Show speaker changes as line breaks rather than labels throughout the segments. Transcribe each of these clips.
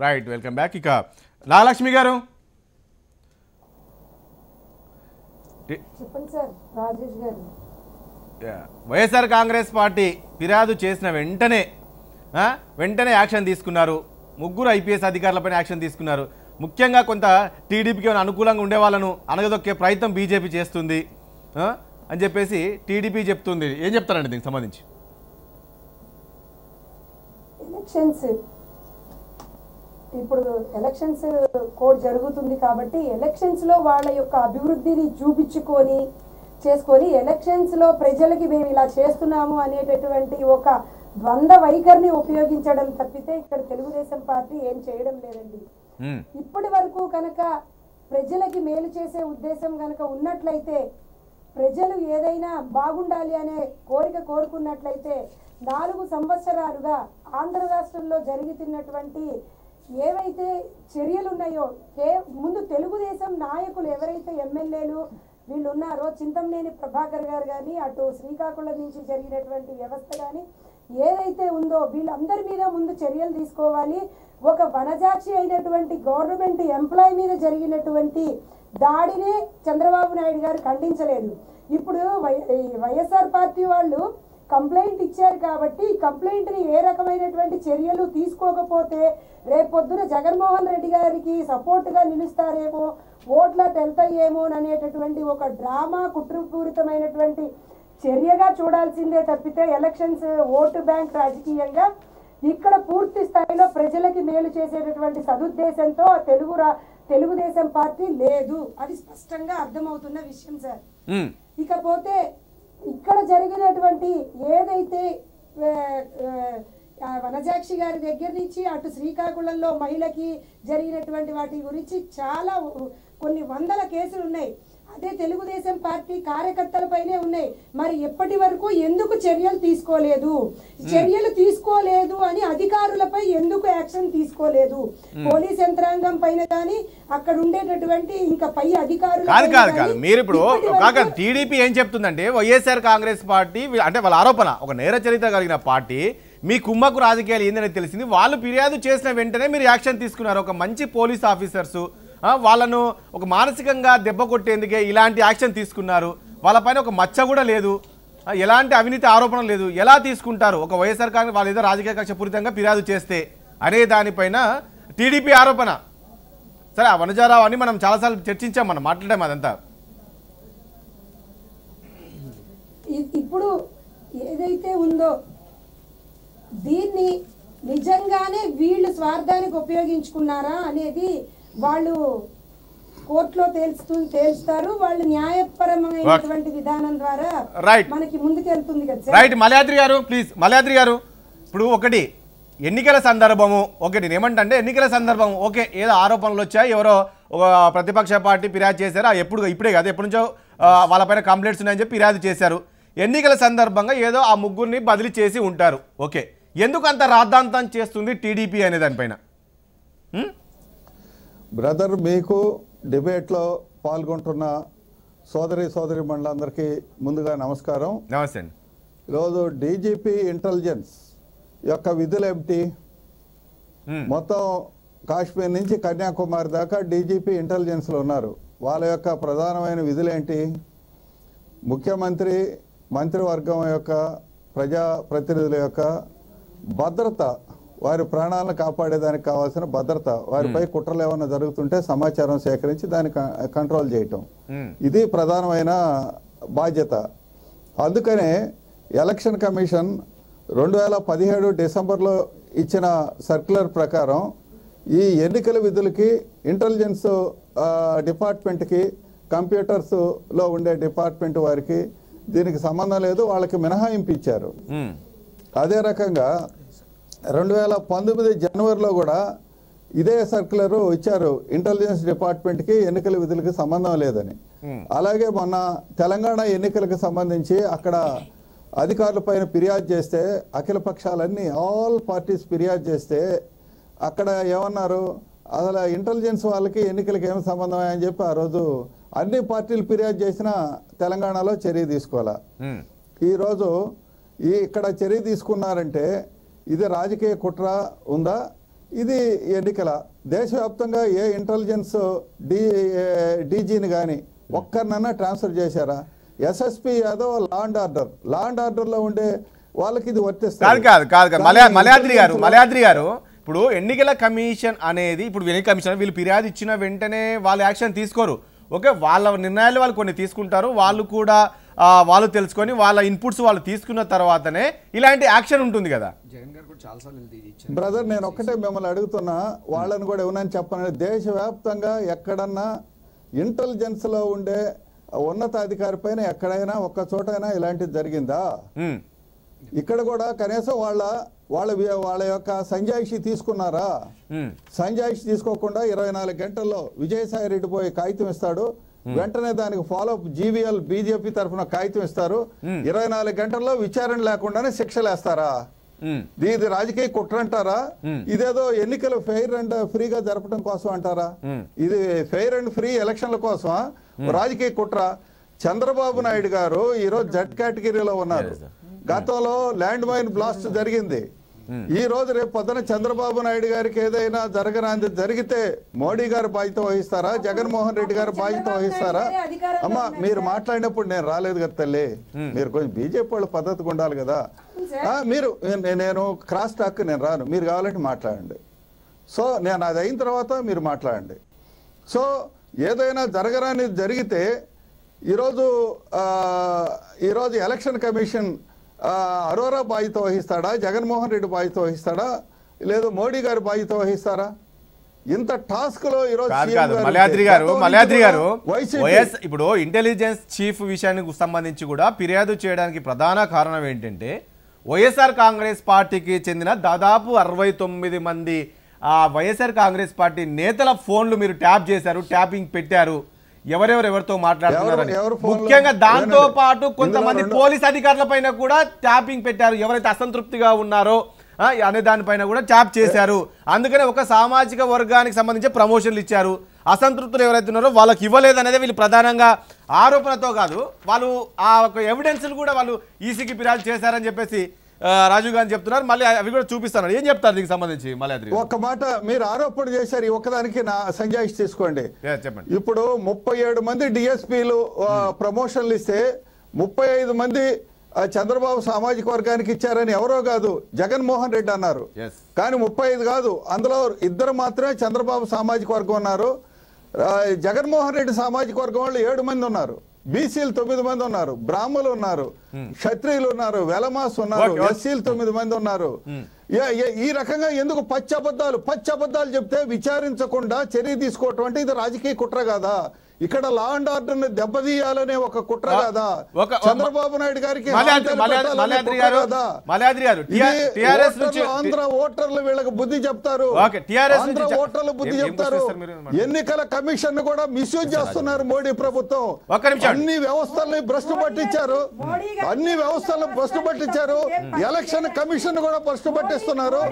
Right, welcome back. ఇక నాగలక్ష్మి గారు
చెప్పండి సార్. రాజేష్ గారు,
వైఎస్ఆర్ కాంగ్రెస్ పార్టీ ఫిర్యాదు చేసిన వెంటనే యాక్షన్ తీసుకున్నారు. ముగ్గురు ఐపీఎస్ అధికారులపైన యాక్షన్ తీసుకున్నారు. ముఖ్యంగా కొంత టీడీపీకి అనుకూలంగా ఉండే వాళ్ళను అనగదొక్కే ప్రయత్నం బీజేపీ చేస్తుంది అని చెప్పేసి టీడీపీ చెప్తుంది. ఏం చెప్తారండి దీనికి సంబంధించి?
ఇప్పుడు ఎలక్షన్స్ కోడ్ జరుగుతుంది కాబట్టి ఎలక్షన్స్ లో వాళ్ళ యొక్క అభివృద్ధిని చేసుకొని ఎలక్షన్స్ లో ప్రజలకి మేము ఇలా చేస్తున్నాము అనేటటువంటి ఒక ద్వంద్వ వైఖరిని ఉపయోగించడం తప్పితే ఇక్కడ తెలుగుదేశం పార్టీ ఏం చేయడం లేదండి. ఇప్పటి వరకు కనుక ప్రజలకి మేలు చేసే ఉద్దేశం కనుక ఉన్నట్లయితే, ప్రజలు ఏదైనా బాగుండాలి అనే కోరుకున్నట్లయితే 4 సంవత్సరాలుగా ఆంధ్ర రాష్ట్రంలో జరుగుతున్నటువంటి ఏవైతే చర్యలు ఉన్నాయో, ముందు తెలుగుదేశం నాయకులు ఎవరైతే ఎమ్మెల్యేలు వీళ్ళు ఉన్నారో, చింతమనేని ప్రభాకర్ గారు కానీ, అటు శ్రీకాకుళం నుంచి జరిగినటువంటి వ్యవస్థ కానీ ఏదైతే ఉందో వీళ్ళందరి మీద ముందు చర్యలు తీసుకోవాలి. ఒక వనజాక్షి అయినటువంటి గవర్నమెంట్ ఎంప్లాయీ మీద జరిగినటువంటి దాడిని చంద్రబాబు నాయుడు గారు ఖండించలేదు. ఇప్పుడు వైఎస్ఆర్ పార్టీ వాళ్ళు కంప్లైంట్ ఇచ్చారు కాబట్టి కంప్లైంట్ని ఏ రకమైనటువంటి చర్యలు తీసుకోకపోతే రేపొద్దున జగన్మోహన్ రెడ్డి గారికి సపోర్ట్గా నిలుస్తారేమో, ఓట్ల వెళ్తాయేమో అనేటటువంటి ఒక డ్రామా కుట్రపూరితమైనటువంటి చర్యగా చూడాల్సిందే తప్పితే ఎలక్షన్స్ ఓటు బ్యాంక్ రాజకీయంగా ఇక్కడ పూర్తి స్థాయిలో ప్రజలకి మేలు చేసేటటువంటి సదుద్దేశంతో తెలుగుదేశం పార్టీ లేదు. అది స్పష్టంగా అర్థమవుతున్న విషయం సార్. ఇకపోతే ఇక్కడ జరిగినటువంటి ఏదైతే వనజాక్షి గారి దగ్గర నుంచి అటు శ్రీకాకుళంలో మహిళకి జరిగినటువంటి వాటి గురించి చాలా కొన్ని వందల కేసులు ఉన్నాయి. అదే తెలుగుదేశం పార్టీ కార్యకర్తలపైనే ఉన్నాయి. మరి ఎప్పటి వరకు ఎందుకు చర్యలు తీసుకోలేదు అని అధికారులపై ఎందుకు యాక్షన్ తీసుకోలేదు? పోలీస్ యంత్రాంగం పైన కానీ అక్కడ ఉండేటటువంటి ఇంకా పై అధికారులు
కాదు. మీరు ఇప్పుడు టీడీపీ ఏం చెప్తుందంటే, వైఎస్ఆర్ కాంగ్రెస్ పార్టీ అంటే వాళ్ళ ఆరోపణ ఒక నేర చరిత్ర కలిగిన పార్టీ, మీ కుమ్మకు రాజకీయాలు ఏందని తెలిసింది, వాళ్ళు ఫిర్యాదు చేసిన వెంటనే మీరు యాక్షన్ తీసుకున్నారు. ఒక మంచి పోలీస్ ఆఫీసర్సు వాళ్ళను ఒక మానసికంగా దెబ్బ కొట్టేందుకే ఇలాంటి యాక్షన్ తీసుకున్నారు. వాళ్ళపైన ఒక మచ్చ కూడా లేదు, ఎలాంటి అవినీతి ఆరోపణ లేదు. ఎలా తీసుకుంటారు ఒక వైఎస్ఆర్ కాంగ్రెస్ వాళ్ళు ఏదో రాజకీయ కక్షపూరితంగా ఫిర్యాదు చేస్తే అనే దానిపైన టీడీపీ ఆరోపణ. సరే, ఆ వనజారావు అని మనం చాలాసార్లు చర్చించాం, మనం మాట్లాడాం అదంతా.
ఇప్పుడు ఏదైతే ఉందో దీన్ని నిజంగానే వీళ్ళు స్వార్థానికి ఉపయోగించుకున్నారా అనేది వాళ్ళు కోర్టులో తేల్చుతారు. వాళ్ళు న్యాయపరమైనటువంటి విధానం ద్వారా మనకి ముందుకెళ్తుంది కదా.
రైట్, మలయాద్రి గారు ప్లీజ్. మలయాద్రి గారు, ఇప్పుడు ఒకటి ఎన్నికల సందర్భము, ఒకటి ఏమంటే ఎన్నికల సందర్భం ఓకే, ఏదో ఆరోపణలు వచ్చాయి, ఎవరో ఒక ప్రతిపక్ష పార్టీ ఫిర్యాదు చేశారు, ఇప్పుడే కాదు ఎప్పటి నుంచో వాళ్ళపైన కంప్లైంట్స్ ఉన్నాయని చెప్పి ఫిర్యాదు చేశారు. ఎన్నికల సందర్భంగా ఏదో ఆ ముగ్గురిని బదిలీ చేసి ఉంటారు. ఓకే, ఎందుకు అంత రాద్ధాంతం చేస్తుంది టీడీపీ అనే దానిపైన?
బ్రదర్, మీకు డిబేట్లో పాల్గొంటున్న సోదరి మండలందరికీ ముందుగా నమస్కారం.
నమస్తే అండి.
ఈరోజు డీజీపీ ఇంటెలిజెన్స్ యొక్క విధులు ఏమిటి? మొత్తం కాశ్మీర్ నుంచి కన్యాకుమారి దాకా డీజీపీ ఇంటెలిజెన్స్లో ఉన్నారు. వాళ్ళ యొక్క ప్రధానమైన విధులేంటి? ముఖ్యమంత్రి, మంత్రివర్గం యొక్క, ప్రజాప్రతినిధుల యొక్క భద్రత, వారి ప్రాణాలను కాపాడేదానికి కావాల్సిన భద్రత, వారిపై కుట్రలు ఏమైనా జరుగుతుంటే సమాచారం సేకరించి దాన్ని కంట్రోల్ చేయటం, ఇది ప్రధానమైన బాధ్యత. అందుకనే ఎలక్షన్ కమిషన్ 2017 డిసెంబర్లో ఇచ్చిన సర్క్యులర్ ప్రకారం ఈ ఎన్నికల విధులకి ఇంటెలిజెన్స్ డిపార్ట్మెంట్కి, కంప్యూటర్స్లో ఉండే డిపార్ట్మెంట్ వారికి దీనికి సంబంధం లేదు, వాళ్ళకి మినహాయింపు ఇచ్చారు. అదే రకంగా 2019 జనవరిలో కూడా ఇదే సర్క్యులర్ ఇచ్చారు, ఇంటెలిజెన్స్ డిపార్ట్మెంట్కి ఎన్నికల విధులకి సంబంధం లేదని. అలాగే మొన్న తెలంగాణ ఎన్నికలకు సంబంధించి అక్కడ అధికారుల పైన ఫిర్యాదు చేస్తే, అఖిల పక్షాలన్నీ ఆల్ పార్టీస్ ఫిర్యాదు చేస్తే అక్కడ ఏమన్నారు, అసలు ఇంటెలిజెన్స్ వాళ్ళకి ఎన్నికలకి ఏమి సంబంధం అని చెప్పి ఆ రోజు అన్ని పార్టీలు ఫిర్యాదు చేసినా తెలంగాణలో చర్య తీసుకోవాలా. ఈరోజు ఇక్కడ చర్య తీసుకున్నారంటే ఇది రాజకీయ కుట్ర ఉందా, ఇది ఎన్నికల దేశవ్యాప్తంగా ఏ ఇంటెలిజెన్స్ డీజీని కానీ ఒక్కరినన్నా ట్రాన్స్ఫర్ చేశారా? SSP Yadav law and order లో ఉండే వాళ్ళకి ఇది వర్తిస్తుంది.
కాదు మలయాద్రి గారు ఇప్పుడు ఎన్నికల కమిషన్ అనేది ఇప్పుడు ఎన్నికల కమిషన్ వీళ్ళు ఫిర్యాదు ఇచ్చిన వెంటనే వాళ్ళు యాక్షన్ తీసుకోరు. ఓకే, వాళ్ళ నిర్ణయాలు వాళ్ళు కొన్ని తీసుకుంటారు. వాళ్ళు కూడా వాళ్ళు తెలుసుకొని వాళ్ళ ఇన్పుట్స్ వాళ్ళు తీసుకున్న తర్వాతనే ఇలాంటి యాక్షన్ ఉంటుంది కదా.
బ్రదర్, నేను ఒక్కటే మిమ్మల్ని అడుగుతున్నా, వాళ్ళని కూడా ఏమన్నా చెప్పాను. దేశవ్యాప్తంగా ఎక్కడన్నా ఇంటెలిజెన్స్ లో ఉండే ఉన్నతాధికారి పైన ఎక్కడైనా ఒక్క చోటైనా ఇలాంటిది జరిగిందా? ఇక్కడ కూడా కనీసం వాళ్ళ యొక్క సంజాయిషి తీసుకున్నారా? సంజాయిషి తీసుకోకుండా 24 గంటల్లో విజయసాయి రెడ్డి పోయి కాగితం ఇస్తాడు, వెంటనే దానికి ఫాలోఅప్ జీవీఎల్ బీజేపీ తరఫున కాగితం ఇస్తారు. 24 గంటల్లో విచారణ లేకుండానే శిక్షలేస్తారా? ఇది రాజకీయ కుట్ర అంటారా? ఇదేదో ఎన్నికలు ఫెయిర్ అండ్ ఫ్రీగా జరపడం కోసం అంటారా? ఇది ఫెయిర్ అండ్ ఫ్రీ ఎలక్షన్ల కోసమా? రాజకీయ కుట్ర. చంద్రబాబు నాయుడు గారు ఈరోజు జడ్ కేటగిరీలో ఉన్నారు. గతంలో ల్యాండ్ మైన్ బ్లాస్ట్ జరిగింది. ఈ రోజు రేపు పొద్దున చంద్రబాబు నాయుడు గారికి ఏదైనా జరగరాంది జరిగితే మోడీ గారు బాధ్యత వహిస్తారా? జగన్మోహన్ రెడ్డి గారు బాధ్యత వహిస్తారా? అమ్మా, మీరు మాట్లాడినప్పుడు నేను రాలేదు కదా తల్లి, మీరు కొంచెం బీజేపీ వాళ్ళు పద్ధతిగా ఉండాలి కదా. నేను క్రాస్ టాక్ నేను రాను, మీరు కావాలంటే మాట్లాడండి. సో నేను అది అయిన తర్వాత మీరు మాట్లాడండి. సో ఏదైనా జరగరాని జరిగితే ఈరోజు ఎలక్షన్ కమిషన్ అరోరా బాధ్యత వహిస్తాడా? జగన్మోహన్ రెడ్డి బాధ్యత వహిస్తాడా? లేదు మోడీ గారు బాధ్యత వహిస్తారా? ఇంత టాస్క్ లో ఈరోజు
మలయాద్రి గారు ఇప్పుడు ఇంటెలిజెన్స్ చీఫ్ విషయానికి సంబంధించి కూడా ఫిర్యాదు చేయడానికి ప్రధాన కారణం ఏంటంటే వైఎస్ఆర్ కాంగ్రెస్ పార్టీకి చెందిన దాదాపు 69 మంది వైఎస్ఆర్ కాంగ్రెస్ పార్టీ నేతల ఫోన్లు మీరు ట్యాప్ చేశారు, ట్యాపింగ్ పెట్టారు. ఎవరెవరితో మాట్లాడుతున్నారు, ముఖ్యంగా దాంతో పాటు కొంతమంది పోలీస్ అధికారుల పైన కూడా ట్యాపింగ్ పెట్టారు. ఎవరైతే అసంతృప్తిగా ఉన్నారో అనే దానిపైన కూడా ట్యాప్ చేశారు. అందుకనే ఒక సామాజిక వర్గానికి సంబంధించి ప్రమోషన్లు ఇచ్చారు. అసంతృప్తులు ఎవరైతే ఉన్నారో వాళ్ళకి ఇవ్వలేదు అనేది వీళ్ళు ప్రధానంగా ఆరోపణతో కాదు, వాళ్ళు ఆ ఒక ఎవిడెన్స్లు కూడా వాళ్ళు ఈసీకి ఫిర్యాదు చేశారని చెప్పేసి రాజీవ్ గాంధీ చెప్తున్నారు. మళ్ళీ అవి కూడా చూపిస్తున్నారు. ఏం చెప్తారు దీనికి సంబంధించి మలయాద్రి?
ఒక్క మాట, మీరు ఆరోపణ చేశారు, ఈ ఒక్కదానికి నా సంజాయిషి తీసుకోండి.
చెప్పండి.
ఇప్పుడు 37 మంది డిఎస్పీలు ప్రమోషన్లు ఇస్తే 35 మంది చంద్రబాబు సామాజిక వర్గానికి ఇచ్చారని ఎవరో కాదు జగన్మోహన్ రెడ్డి అన్నారు. కానీ 35 కాదు, అందులో 2 మాత్రమే చంద్రబాబు సామాజిక వర్గం ఉన్నారు. జగన్మోహన్ రెడ్డి సామాజిక వర్గం వాళ్ళు 7 మంది ఉన్నారు. బీసీలు 9 మంది ఉన్నారు, బ్రాహ్మణులు ఉన్నారు, క్షత్రియులు ఉన్నారు, వెలమాస్ ఉన్నారు, ఎస్సీలు 9 మంది ఉన్నారు. ఈ రకంగా ఎందుకు పచ్చబద్దాలు చెప్తే విచారించకుండా చర్య తీసుకోవటం అంటే ఇది రాజకీయ కుట్ర కాదా? ఇక్కడ లా అండ్ ఆర్డర్ ని దెబ్బతీయాలనే ఒక కుట్ర కాదా? చంద్రబాబు నాయుడు గారికి ఆంధ్ర ఓటర్లు వీళ్ళకి బుద్ధి చెప్తారు, ఆంధ్ర ఓటర్లు బుద్ధి చెప్తారు. ఎన్నికల కమిషన్ కూడా మిస్యూజ్ చేస్తున్నారు మోడీ ప్రభుత్వం. అన్ని వ్యవస్థల్ని భ్రష్టు పట్టించారు, ఎలక్షన్ కమిషన్ కూడా భ్రష్టు పట్టిస్తున్నారు.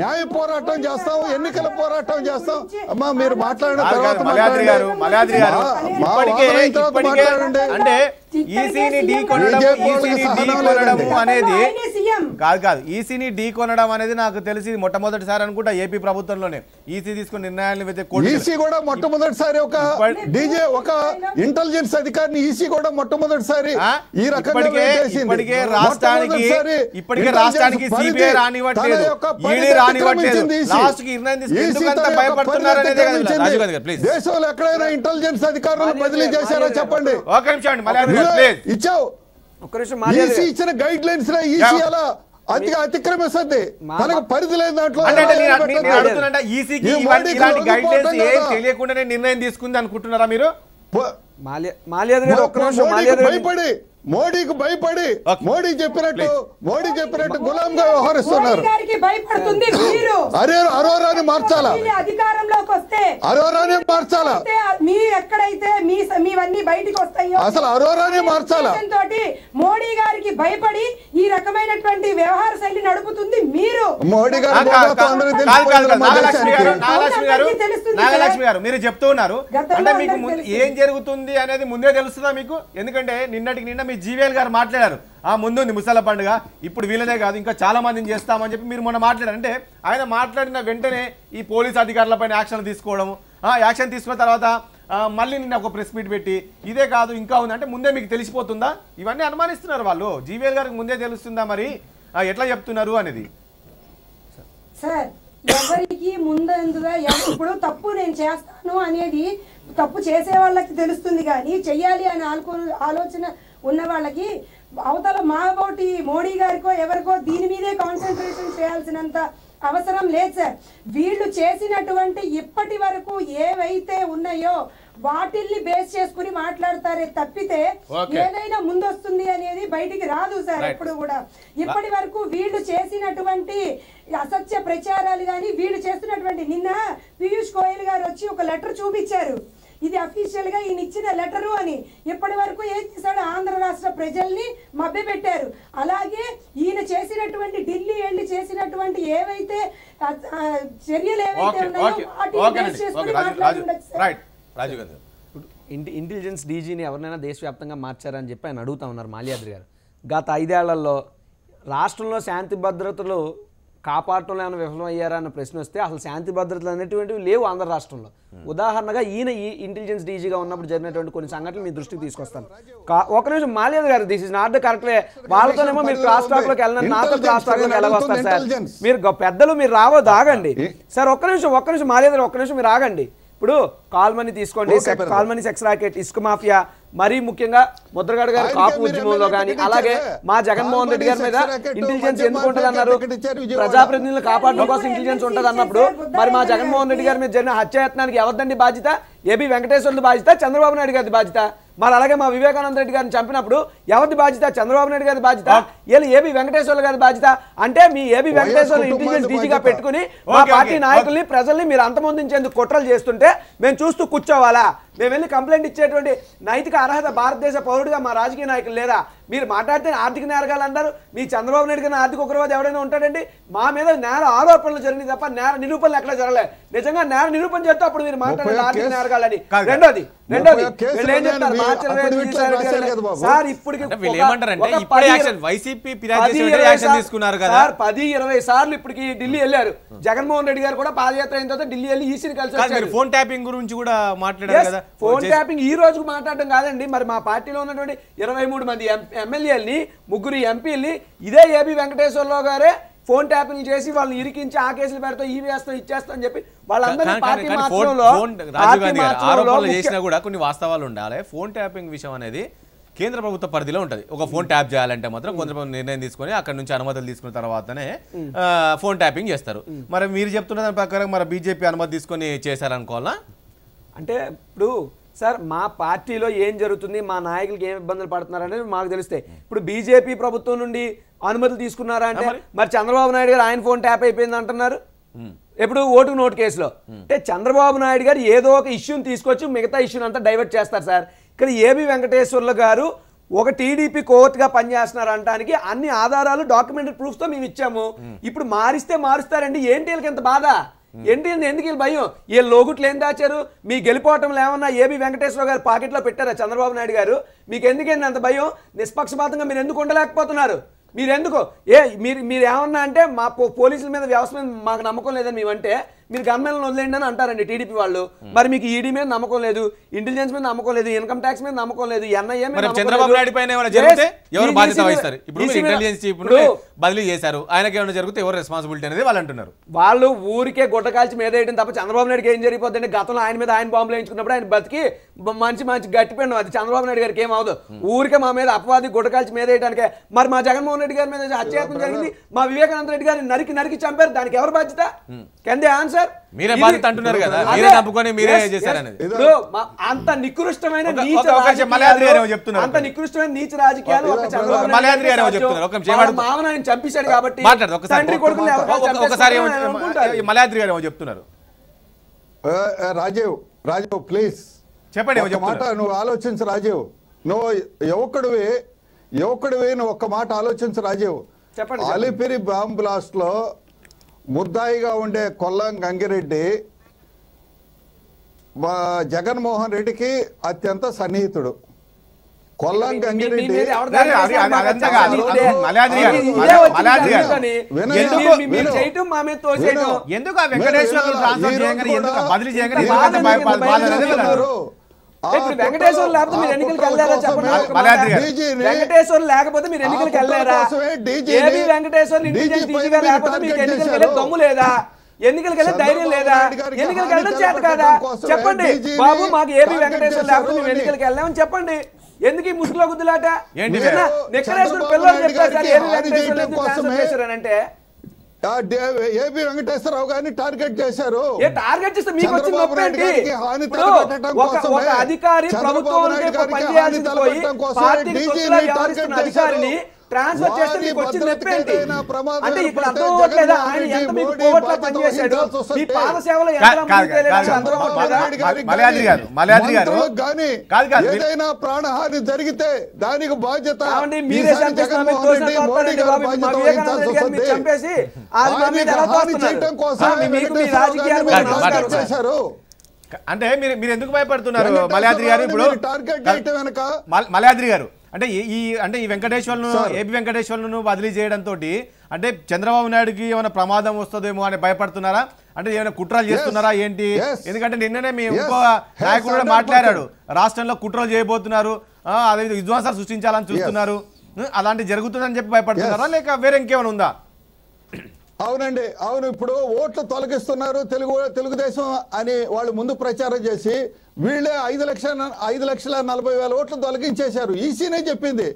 న్యాయ పోరాటం చేస్తాం, ఎన్నికల పోరాటం చేస్తాం. అమ్మా, మీరు మాట్లాడిన తర్వాత
అంటే ఈసీని ఢీ కొనడం అనేది నాకు తెలిసి మొట్టమొదటిసారి అనుకుంటా ఏపీ ప్రభుత్వంలోనే ఈసీ తీసుకున్న నిర్ణయాలను
ఈసీ కూడా మొట్టమొదటిసారి ఒక ఇంటెలిజెన్స్ అధికారిని ఈసీ కూడా మొట్టమొదటిసారి ఈ రకంగా
ఇప్పటికే రాష్ట్రానికి సిబిఐ రానివ్వట్లేదు, ఈడీ రానివ్వట్లేదు. లాస్ట్ కి నిర్ణయం తీసుకుంటే భయపడుతున్నారు అనేది కదా. ప్లీజ్,
దేశంలో ఎక్కడైనా ఇంటెలిజెన్స్ అధికారులను బదిలీ చేశారో చెప్పండి.
ఒక నిమిషం అండి, మలయాద్రి
ఇచ్చావు. ఈసీ ఇచ్చిన గైడ్ లైన్స్ లో ఈసీ అలా అతిక్రమిస్తుంది, మనకు పరిధి లేదు దాంట్లో.
తెలియకుండానే నిర్ణయం తీసుకుంది అనుకుంటున్నారా మీరు?
మోడీకి భయపడి మోడీ చెప్పినట్టు గులాంగా వ్యవహరిస్తున్నారు.
భయపడుతుంది
అరోరాని మార్చాలా?
అధికారంలోకి వస్తే
అరోరానే మార్చాలా
మీ ఎక్కడైతే మీవన్నీ బయటికి వస్తాయో
అసలు అరోరానే మార్చాలా
తోటి మోడీ గారికి భయపడి ఈ రకమైనటువంటి వ్యవహార శైలి నడుపుతుంది మీరు.
మోడీ గారు
నాగలక్ష్మి గారు మీరు చెప్తూ ఉన్నారు అంటే మీకు ఏం జరుగుతుంది అనేది ముందే తెలుస్తుందా మీకు? ఎందుకంటే నిన్నటికి నిన్న మీ జీవీఎల్ గారు మాట్లాడారు, ముందుంది ముసల పండుగ, ఇప్పుడు వీళ్ళనే కాదు ఇంకా చాలా మందిని చేస్తామని చెప్పి మీరు మొన్న మాట్లాడారు. అంటే ఆయన మాట్లాడిన వెంటనే ఈ పోలీస్ అధికారులపైన యాక్షన్ తీసుకోవడము, యాక్షన్ తీసుకున్న తర్వాత మళ్ళీ నిన్న ఒక ప్రెస్ మీట్ పెట్టి ఇదే కాదు ఇంకా ఉంది అంటే ముందే మీకు తెలిసిపోతుందా? ఇవన్నీ అనుమానిస్తున్నారు వాళ్ళు. జీవీఎల్ గారికి ముందే తెలుస్తుందా మరి ఎట్లా చెప్తున్నారు అనేది?
సార్ ఎవరికి ముందందుగా ఇప్పుడు తప్పు నేను చేస్తాను అనేది తప్పు చేసే వాళ్ళకి తెలుస్తుంది, కానీ చెయ్యాలి అనే ఆలోచన ఉన్న వాళ్ళకి అవతల మాబోటి మోడీ గారికో ఎవరికో దీని మీదే కాన్సన్ట్రేషన్ చేయాల్సినంత అవసరం లేదు సార్. వీళ్ళు చేసినటువంటి ఇప్పటి వరకు ఏవైతే ఉన్నాయో వాటిల్ని బేస్ చేసుకుని మాట్లాడతారే తప్పితే ఏదైనా ముందొస్తుంది అనేది బయటికి రాదు సార్ ఎప్పుడు కూడా. ఇప్పటి వరకు వీళ్ళు చేసినటువంటి అసత్య ప్రచారాలు కానీ వీళ్ళు చేస్తున్నటువంటి నిన్న పీయూష్ గోయల్ గారు వచ్చి ఒక లెటర్ చూపించారు, ఇది అఫీషియల్ గా ఈయన ఇచ్చిన లెటరు అని. ఇప్పటి వరకు ఏం చేశాడు, ఆంధ్ర రాష్ట్ర ప్రజల్ని మభ్యపెట్టారు. అలాగే ఈయన చేసినటువంటి ఢిల్లీ వెళ్ళి చేసినటువంటి ఏవైతే చర్యలు ఏవైతే ఉన్నాయో
ఇంటెలిజెన్స్ డీజీని ఎవరినైనా దేశవ్యాప్తంగా మార్చారని చెప్పి ఆయన అడుగుతా ఉన్నారు మాల్యాద్రి గారు. గత 5 ఏళ్లలో రాష్ట్రంలో శాంతి భద్రతలు కాపాడటంలో ఏమైనా విఫలమయ్యారా అన్న ప్రశ్న వస్తే అసలు శాంతి భద్రతలు అనేటువంటివి లేవు ఆంధ్ర రాష్ట్రంలో. ఉదాహరణగా ఈయన ఈ ఇంటెలిజెన్స్ డీజీగా ఉన్నప్పుడు జరిగినటువంటి కొన్ని సంఘటనలు మీ దృష్టికి తీసుకొస్తాను. ఒక నిమిషం మాల్యాద్రి గారు, this is not the correct way. వాళ్ళతోనేమో మీరు క్లాస్ టాక్ లోకి వెళ్ళిన నాతో క్లాస్ టాక్ లోకి ఎలా వస్తారు సార్? మీరు పెద్దలు మీరు రావద్దు, ఆగండి సార్. ఒక్క నిమిషం మాల్యాద్రి, ఒక్క నిమిషం మీరు ఆగండి. ఇప్పుడు కాల్మనీ తీసుకోండి, కాల్మనీ సెక్స్ రాకెట్, ఇసుక మాఫియా, మరీ ముఖ్యంగా ముద్రగడ గారు కాపు ఉద్యమంలో కానీ, అలాగే మా జగన్మోహన్ రెడ్డి గారి మీద ఇంటెలిజెన్స్ ఎందుకు ఉంటుంది అన్నారు, ప్రజాప్రతినిధులను కాపాడడం కోసం ఇంటెలిజెన్స్ ఉంటుంది అన్నప్పుడు మరి మా జగన్మోహన్ రెడ్డి గారి మీద జరిగిన హత్యాయత్నానికి ఎవరిదండి బాధ్యత? ఏబి వెంకటేశ్వర్ది బాధ్యత, చంద్రబాబు నాయుడు గారి బాధ్యత. మరి అలాగే మా వివేకానంద రెడ్డి గారిని చంపినప్పుడు ఎవరిది బాధ్యత? చంద్రబాబు నాయుడు గారి బాధ్యత. వీళ్ళు ఏబి వెంకటేశ్వర్ల గారి బాధ్యత. అంటే మీ ఏబి వెంకటేశ్వర్లు ఇంటెలిజెన్స్ డీజీగా పెట్టుకుని మా పార్టీ నాయకుల్ని ప్రజల్ని మీరు అంతమొందించేందుకు కుట్రలు చేస్తుంటే మేము చూస్తూ కూర్చోవాలా? మేము వెళ్ళి కంప్లైంట్ ఇచ్చేటువంటి నైతిక అర్హత భారతదేశ పౌరుడిగా మా రాజకీయ నాయకులు లేదా? మీరు మాట్లాడితే ఆర్థిక నేరగాలు అంటారు. మీ చంద్రబాబు నాయుడు గారిని ఆర్థిక ఉగ్రవాది ఎవడైనా ఉంటాడండి? మా మీద నేర ఆరోపణలు జరిగింది తప్ప నేర నిరూపణలు ఎక్కడ జరగలేదు. నిజంగా నేర నిరూపణ చేస్తే అప్పుడు మీరు మాట్లాడారు ఆర్థిక నేరగాలని. రెండోది వీళ్ళు ఏం చెప్తారు, సార్ ఇప్పటికి 10-20 సార్లు ఇప్పటికి ఢిల్లీ వెళ్ళారు. జగన్మోహన్ రెడ్డి గారు కూడా పాదయాత్ర అయిన తర్వాత ఢిల్లీ వెళ్ళి ఈసీని కలిసి
ఫోన్ ట్యాపింగ్ గురించి కూడా మాట్లాడారు కదా.
ఫోన్ ట్యాపింగ్ ఈ రోజుకు మాట్లాడడం కాదండి. మరి మా పార్టీలో ఉన్నటువంటి 23 మంది ఎమ్మెల్యేలని, 3 ఎంపీలని ఇదే ఏబి వెంకటేశ్వరరావు గారే ఫోన్ ట్యాపింగ్ చేసి వాళ్ళని ఇరికించి ఆ కేసులు పెడతా, ఇవి వేస్తాం, ఇచ్చేస్తా అని చెప్పి వాళ్ళందరినీ పార్టీ
ఆరోపణలు చేసినా కూడా కొన్ని వాస్తవాలు ఉండాలి. ఫోన్ ట్యాపింగ్ విషయం అనేది కేంద్ర ప్రభుత్వ పరిధిలో ఉంటుంది. ఒక ఫోన్ ట్యాప్ చేయాలంటే మాత్రం కొంత నిర్ణయం తీసుకొని అక్కడ నుంచి అనుమతులు తీసుకున్న తర్వాతనే ఫోన్ ట్యాపింగ్ చేస్తారు. మరి మీరు చెప్తున్న దాని ప్రకారం మరి బీజేపీ అనుమతి తీసుకొని చేశారనుకోవాలా?
అంటే ఇప్పుడు సార్ మా పార్టీలో ఏం జరుగుతుంది, మా నాయకులకి ఏం ఇబ్బందులు పడుతున్నారు అనేది మాకు తెలుస్తాయి. ఇప్పుడు బీజేపీ ప్రభుత్వం నుండి అనుమతులు తీసుకున్నారా అంటే మరి చంద్రబాబు నాయుడు గారు ఆయన ఫోన్ ట్యాప్ అయిపోయింది అంటున్నారు. ఎప్పుడు ఓటుకు నోటు కేసులో అంటే చంద్రబాబు నాయుడు గారు ఏదో ఒక ఇష్యూని తీసుకొచ్చి మిగతా ఇష్యూని అంతా డైవర్ట్ చేస్తారు సార్. ఇక్కడ ఏబి వెంకటేశ్వర్లు గారు ఒక టీడీపీ కోర్టుగా పనిచేస్తున్నారు అనడానికి అన్ని ఆధారాలు డాక్యుమెంటరీ ప్రూఫ్తో మేము ఇచ్చాము. ఇప్పుడు మారుస్తారండి. ఏంటి వీళ్ళకి ఎంత బాధ? ఏంటి ఎందుకు వీళ్ళు భయం? వీళ్ళు లోగుట్లు ఏం దాచారు? మీ గెలిపోవటంలో ఏమన్నా ఏబి వెంకటేశ్వర గారు పాకెట్లో పెట్టారా చంద్రబాబు నాయుడు గారు? మీకు ఎందుకైంది అంత భయం? నిష్పక్షపాతంగా మీరు ఎందుకు ఉండలేకపోతున్నారు? మీరెందుకు మీరు ఏమన్నా అంటే మా పోలీసుల మీద వ్యవస్థ మీద మాకు నమ్మకం లేదని మేమంటే మీరు గవర్నమెంట్ వదిలేండి అని అంటారండి టీడీపీ వాళ్ళు. మరి మీకు ఈడీ మీద నమ్మకం లేదు, ఇంటెలిజెన్స్ మీద నమ్మకం లేదు, ఇన్కమ్ ట్యాక్స్ మీద నమ్మకం లేదు, ఎన్ఐఏ మీద
చంద్రబాబు నాయుడు పైన ఏమైనా జరిగితే ఎవరు బాధ్యత వహిస్తారు? ఇప్పుడు ఇంటెలిజెన్స్ చీఫ్ బదిలీ చేశారు, ఆయనకి ఏమైనా జరిగితే ఎవరు రెస్పాన్సిబిలిటీ అనేది వాళ్ళు అంటున్నారు.
వాళ్ళు ఊరికే గుడ్డ కాల్చి మీద వేయడం తప్ప చంద్రబాబు నాయుడుకి ఏం జరిగిపోతుంది? గతంలో ఆయన మీద ఆయన బాంబులు వేయించుకున్నప్పుడు ఆయన బతికి మంచి గట్టిపోయిన అది చంద్రబాబు నాయుడు గారికి ఏమవుదు. ఊరికే మా మీద అపవాది గుడ్డ కాల్చి మీద వేయడానికే. మరి మా జగన్మోహన్ రెడ్డి గారి మీద హత్యాయత్నం జరిగింది, మా వివేకానంద రెడ్డి గారిని నరికి చంపారు, దానికి ఎవరు బాధ్యత? Can they answer?
మీరే బాధ్యత అంటున్నారు కదా, మీరే నమ్ముకొని మీరే చేశారనేది.
అంత నికృష్టమైన నీచ రాజకీయాలు మామను ఆయన చంపేశాడు కాబట్టి తండ్రి కొడుకులు
ఒకసారి మలయాద్రి గారు చెప్తున్నారు.
రాజీవ్ ప్లీజ్
చెప్పండి,
ఒక మాట నువ్వు ఆలోచించు రాజీవ్. నువ్వు యువకుడివి నువ్వు ఒక్క మాట ఆలోచించు రాజీవ్.
చెప్పండి.
అలిపిరి బాంబ్ బ్లాస్ట్ లో ముద్దాయిగా ఉండే కొల్లం గంగిరెడ్డి జగన్మోహన్ రెడ్డికి అత్యంత సన్నిహితుడు. కొల్లం గంగిరెడ్డి
ఎందుకు ఆ వెంకటేశ్వర్లు ట్రాన్స్ఫర్ చేయగానే ఎందుకు బదిలీ చేయగానే
వెంకటేశ్వర లేకపోతే మీరు ఎన్నికలకు వెళ్ళారా చెప్పండి. వెంకటేశ్వర లేకపోతే మీరు ఎన్నికలకు వెళ్ళారా? ఏబీ వెంకటేశ్వర ఇంటెలిజెన్స్ డీజీగా లేకపోతే మీకు ఎన్నికలకు వెళ్ళే దమ్ము లేదా? ఎన్నికలకు వెళ్ళే ధైర్యం లేదా? ఎన్నికలకు వెళ్ళడం చేత కాదా? చెప్పండి బాబు, మాకు ఏబీ వెంకటేశ్వర లేకపోతే మేము ఎన్నికలకు వెళ్ళామని చెప్పండి. ఎందుకు ఈ ముసుగులో గుద్దులాట? నెక్కరేశ్వర పిల్లలు చెప్పారు సార్ ఏబీ వెంకటేశ్వర ట్రాన్స్ఫర్ చేశారనంటే
ఏబీ వెంకటేశ్వరరావు గారిని టార్గెట్ చేశారు.
టార్గెట్ చేస్తే మీకు వచ్చిన నొప్పి ఏంటి? ఒక అధికారి ప్రభుత్వానికి పనిచేయాల్సింది పోయి పార్టీకి తొత్తులా వ్యవహరిస్తున్న అధికారిని ట్రాన్స్ఫర్ చేస్తే మీకు వచ్చిన నొప్పి ఏంటి? అంటే ఇక్కడ అర్థం అవ్వట్లేదా? ఆయన ఎంత మీకు కోవట్లా పనిచేశాడు? మీ పాద సేవలో
ఏదైనా ప్రాణహాని జరిగితే దానికి బాధ్యత
మీరే చంపేసి
చేశారు.
అంటే మీరు ఎందుకు భయపడుతున్నారు మల్యాద్రి గారు? ఇప్పుడు మల్యాద్రి గారు అంటే ఈ వెంకటేశ్వర్ను ఏపీ వెంకటేశ్వర్లను బదిలీ చేయడంతో అంటే చంద్రబాబు నాయుడుకి ఏమైనా ప్రమాదం వస్తుందేమో అని భయపడుతున్నారా? అంటే ఏమైనా కుట్రలు చేస్తున్నారా ఏంటి? ఎందుకంటే నిన్ననే మీ ఇంకో నాయకుడు కూడా మాట్లాడాడు, రాష్ట్రంలో కుట్రలు చేయబోతున్నారు, అదే విధ్వంసాలు సృష్టించాలని చూస్తున్నారు, అలాంటి జరుగుతుందని చెప్పి భయపడుతున్నారా లేక వేరే ఇంకేమైనా ఉందా?
అవునండి, అవును. ఇప్పుడు ఓట్లు తొలగిస్తున్నారు తెలుగుదేశం అని వాళ్ళు ముందు ప్రచారం చేసి వీళ్ళే 5,40,000 ఓట్లు తొలగించేశారు. ఈసీనే చెప్పింది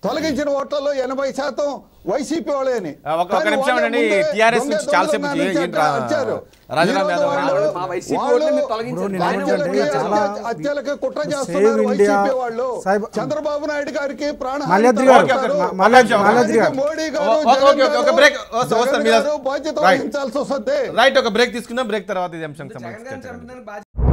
తొలగించిన ఓట్లలో 80% వైసీపీ వాళ్ళే అని. హత్యలకు కుట్ర చేస్తున్నారు వైసీపీ వాళ్ళు. చంద్రబాబు నాయుడు గారికి ప్రాణహాని, మోడీ గారు బాధ్యత వహించాల్సి వస్తుంది.
రైట్, ఒక బ్రేక్ తీసుకుందాం. బ్రేక్ తర్వాత ఇది అంశం సంబంధించి